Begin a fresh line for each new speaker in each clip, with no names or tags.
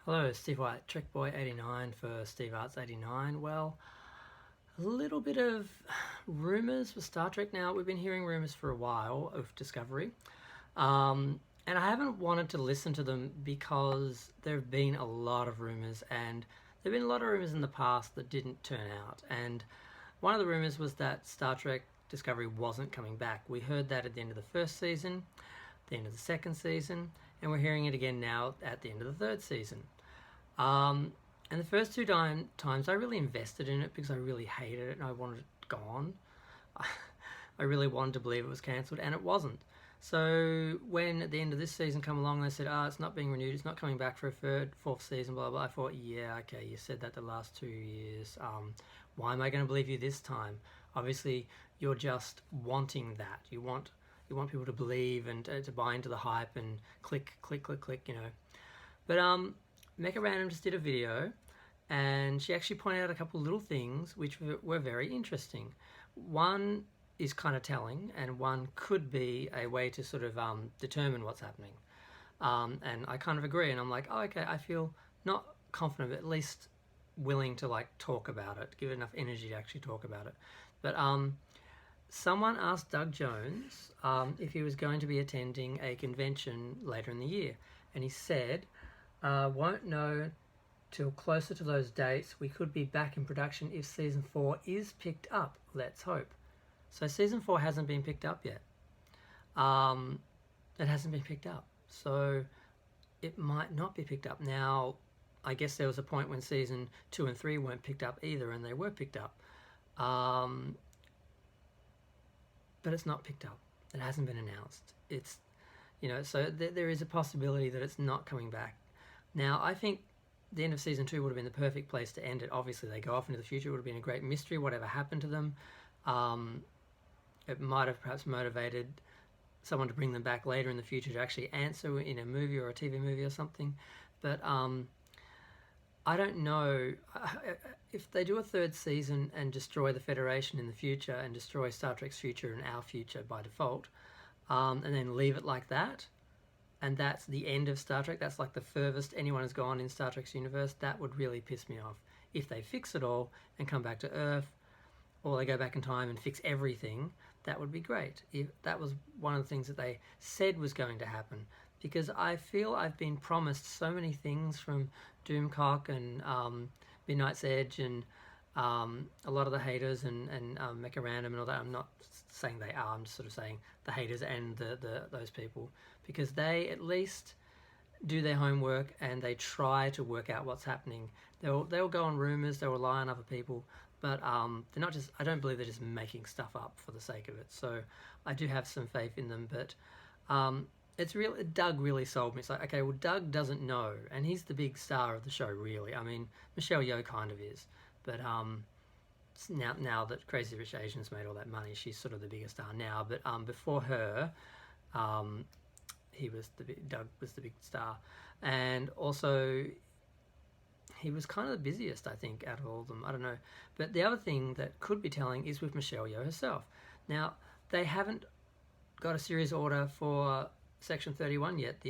Hello, Steve White, Trek Boy 89 for Steve Arts 89. Well, a little bit of rumours for Star Trek now. We've been hearing rumours for a while of Discovery. And I haven't wanted to listen to them because there have been a lot of rumours, and there have been a lot of rumours in the past that didn't turn out. And one of the rumours was that Star Trek Discovery wasn't coming back. We heard that at the end of the first season, the end of the second season, and we're hearing it again now at the end of the third season. And the first two times I really invested in it because I really hated it and I wanted it gone. I really wanted to believe it was cancelled, and it wasn't. So when at the end of this season come along, they said, it's not being renewed, it's not coming back for a fourth season, blah, blah, blah. I thought, yeah, okay, you said that the last 2 years. Why am I going to believe you this time? Obviously, you're just wanting that. You want people to believe and to buy into the hype and click, click, click, click, But Mecha Random just did a video, and she actually pointed out a couple of little things which were very interesting. One is kind of telling, and one could be a way to sort of determine what's happening. And I kind of agree, and I'm like, okay, I feel not confident, but at least willing to talk about it, give it enough energy to actually talk about it. But someone asked Doug Jones if he was going to be attending a convention later in the year, and he said, won't know till closer to those dates. We could be back in production if season 4 is picked up. Let's hope. So season 4 hasn't been picked up yet. It hasn't been picked up. So it might not be picked up. Now, I guess there was a point when season 2 and 3 weren't picked up either, and they were picked up. But it's not picked up. It hasn't been announced. It's, so there is a possibility that it's not coming back. Now, I think the end of season 2 would have been the perfect place to end it. Obviously, they go off into the future. It would have been a great mystery, whatever happened to them. It might have perhaps motivated someone to bring them back later in the future to actually answer in a movie or a TV movie or something. But I don't know. If they do a third season and destroy the Federation in the future and destroy Star Trek's future and our future by default, and then leave it like that, and that's the end of Star Trek, that's like the furthest anyone has gone in Star Trek's universe, that would really piss me off. If they fix it all and come back to Earth, or they go back in time and fix everything, that would be great. If that was one of the things that they said was going to happen. Because I feel I've been promised so many things from Doomcock and Midnight's Edge and a lot of the haters and Mecha Random and all that. I'm not saying they are, I'm just sort of saying the haters and those people, because they at least do their homework and they try to work out what's happening. They'll go on rumours, they'll rely on other people, but they're not just, I don't believe they're just making stuff up for the sake of it. So I do have some faith in them, but it's real. Doug really sold me. It's like, okay, well, Doug doesn't know, and he's the big star of the show, really. I mean, Michelle Yeoh kind of is, but now that Crazy Rich Asians made all that money, she's sort of the biggest star now. But before her, Doug was the big star, and also he was kind of the busiest, I think, out of all of them. I don't know. But the other thing that could be telling is with Michelle Yeoh herself. Now, they haven't got a series order for Section 31 yet.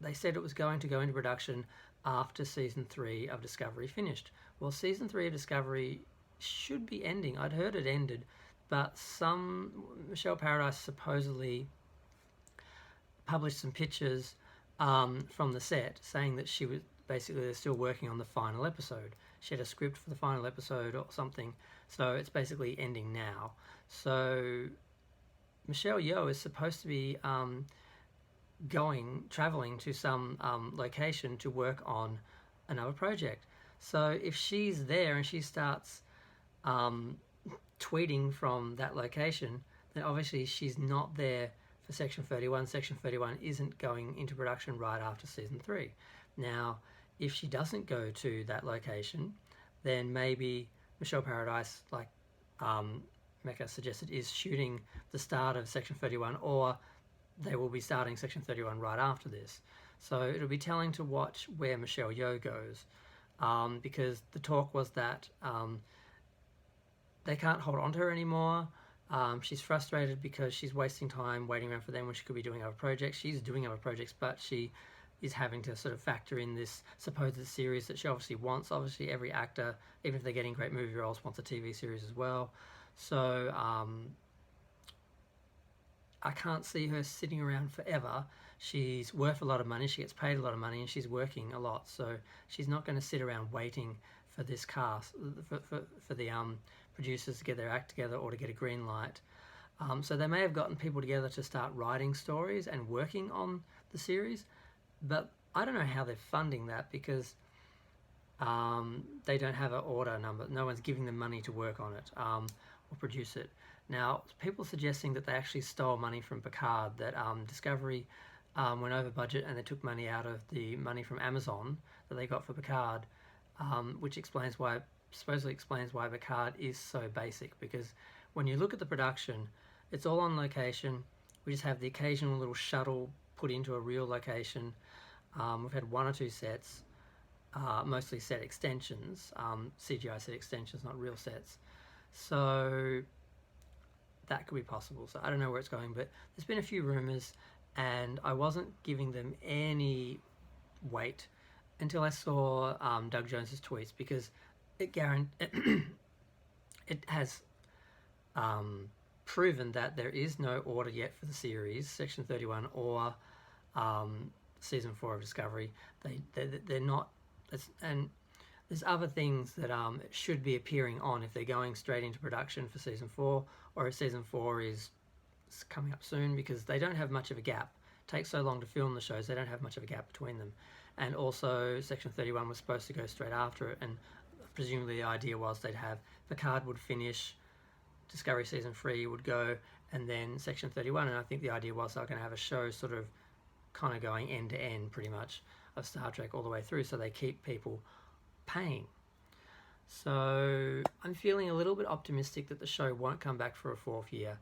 They said it was going to go into production after Season 3 of Discovery finished. Well, Season 3 of Discovery should be ending. I'd heard it ended, but Michelle Paradise supposedly published some pictures from the set saying that she was basically, they're still working on the final episode. She had a script for the final episode or something, so it's basically ending now. So Michelle Yeoh is supposed to be traveling to some location to work on another project. So if she's there and she starts tweeting from that location, then obviously she's not there for Section 31. Section 31 isn't going into production right after Season 3. Now, if she doesn't go to that location, then maybe Michelle Paradise, like Mecca suggested, is shooting the start of Section 31, or they will be starting Section 31 right after this. So it'll be telling to watch where Michelle Yeoh goes, because the talk was that they can't hold on to her anymore. She's frustrated because she's wasting time waiting around for them when she could be doing other projects. She's doing other projects, but she is having to sort of factor in this supposed series that she obviously wants. Obviously, every actor, even if they're getting great movie roles, wants a TV series as well. So I can't see her sitting around forever. She's worth a lot of money. She gets paid a lot of money, and she's working a lot. So she's not going to sit around waiting for this cast, for the producers to get their act together or to get a green light. So they may have gotten people together to start writing stories and working on the series, but I don't know how they're funding that, because they don't have an order number. No one's giving them money to work on it or produce it. Now, people suggesting that they actually stole money from Picard, that Discovery went over budget and they took money out of the money from Amazon that they got for Picard, which supposedly explains why Picard is so basic, because when you look at the production, it's all on location. We just have the occasional little shuttle put into a real location. We've had one or two sets, mostly set extensions, CGI set extensions, not real sets. So that could be possible. So I don't know where it's going, but there's been a few rumours, and I wasn't giving them any weight until I saw Doug Jones's tweets, because it has proven that there is no order yet for the series, Section 31 or Season 4 of Discovery. They're not, and there's other things that should be appearing on if they're going straight into production for Season 4, or if Season 4 is coming up soon, because they don't have much of a gap. It takes so long to film the shows, they don't have much of a gap between them. And also, Section 31 was supposed to go straight after it, and presumably the idea was they'd have Picard would finish, Discovery Season 3 would go, and then Section 31, and I think the idea was they were going to have a show sort of kind of going end to end pretty much of Star Trek all the way through, so they keep people paying. So I'm feeling a little bit optimistic that the show won't come back for a fourth year.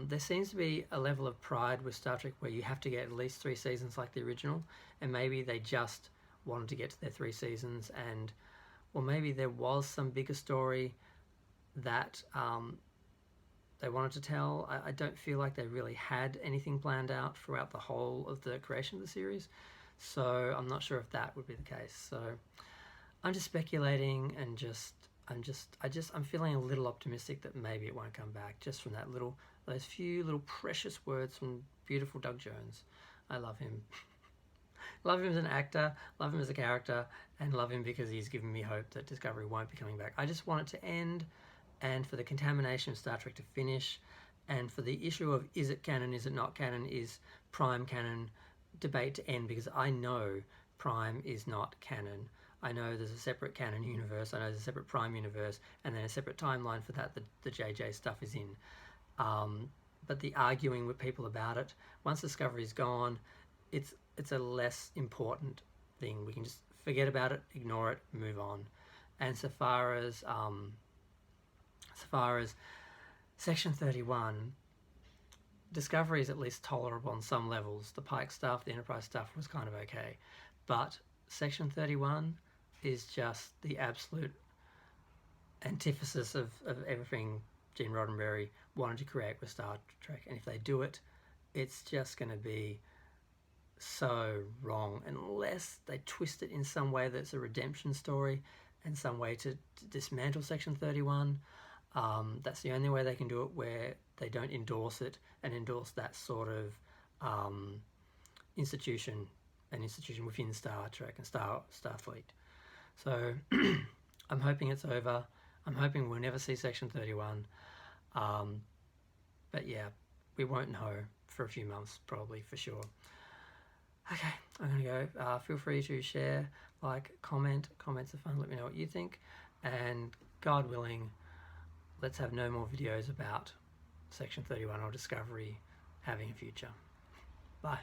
There seems to be a level of pride with Star Trek where you have to get at least 3 seasons like the original, and maybe they just wanted to get to their 3 seasons, and or maybe there was some bigger story that they wanted to tell. I don't feel like they really had anything planned out throughout the whole of the creation of the series, so I'm not sure if that would be the case. So I'm just speculating, and I'm feeling a little optimistic that maybe it won't come back, just from those few little precious words from beautiful Doug Jones. I love him. Love him as an actor, love him as a character, and love him because he's given me hope that Discovery won't be coming back. I just want it to end, and for the contamination of Star Trek to finish, and for the issue of is it canon, is it not canon, is Prime canon debate to end, because I know Prime is not canon. I know there's a separate canon universe, I know there's a separate Prime universe, and then a separate timeline for that the JJ stuff is in. But the arguing with people about it, once Discovery's gone, it's a less important thing. We can just forget about it, ignore it, move on. And so far as Section 31, Discovery is at least tolerable on some levels. The Pike stuff, the Enterprise stuff was kind of okay. But Section 31 is just the absolute antithesis of everything Gene Roddenberry wanted to create with Star Trek. And if they do it, it's just going to be so wrong, unless they twist it in some way that's a redemption story and some way to dismantle Section 31. That's the only way they can do it, where they don't endorse it and endorse that sort of institution within Star Trek and Starfleet. So I'm hoping it's over. I'm hoping we'll never see Section 31. But yeah, we won't know for a few months, probably, for sure. Okay, I'm going to go. Feel free to share, like, comment. Comments are fun. Let me know what you think. And God willing, let's have no more videos about Section 31 or Discovery having a future. Bye.